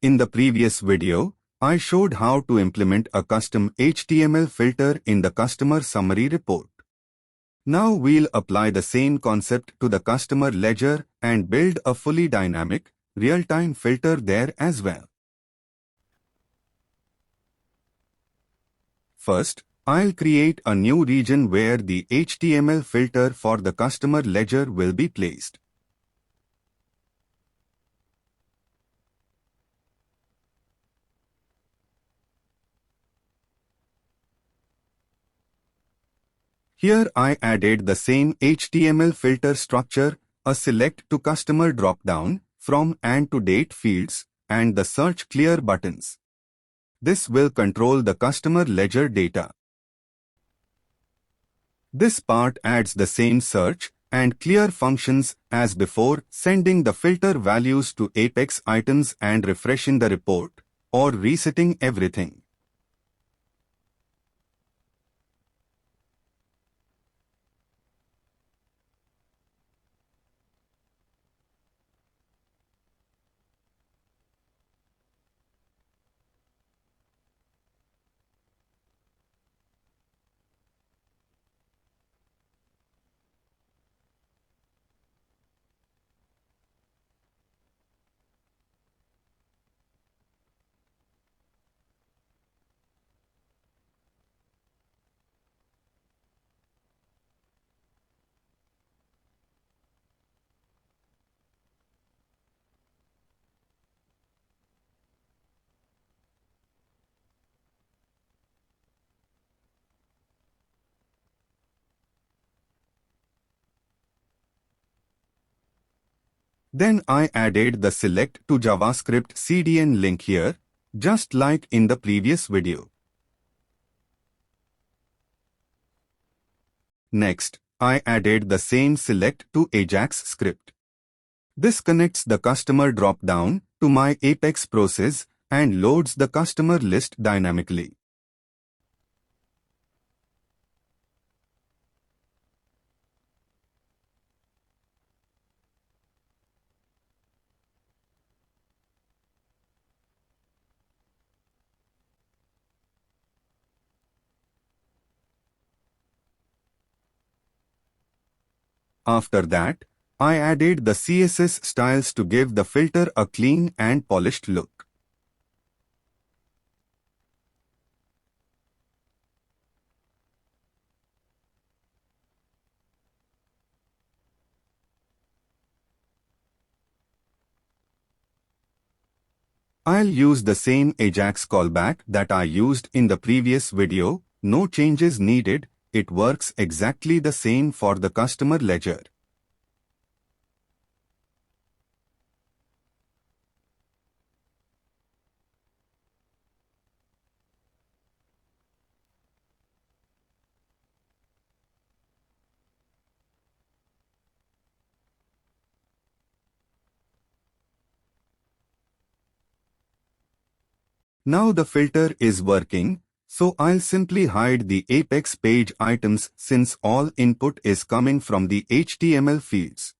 In the previous video, I showed how to implement a custom HTML filter in the customer summary report. Now we'll apply the same concept to the customer ledger and build a fully dynamic, real-time filter there as well. First, I'll create a new region where the HTML filter for the customer ledger will be placed. Here I added the same HTML filter structure, a select to customer dropdown, from and to date fields, and the search clear buttons. This will control the customer ledger data. This part adds the same search and clear functions as before, sending the filter values to AJAX items and refreshing the report, or resetting everything. Then I added the select to JavaScript CDN link here, just like in the previous video. Next, I added the same select to AJAX script. This connects the customer dropdown to my Apex process and loads the customer list dynamically. After that, I added the CSS styles to give the filter a clean and polished look. I'll use the same AJAX callback that I used in the previous video. No changes needed. It works exactly the same for the customer ledger. Now the filter is working. So I'll simply hide the Apex page items since all input is coming from the HTML fields.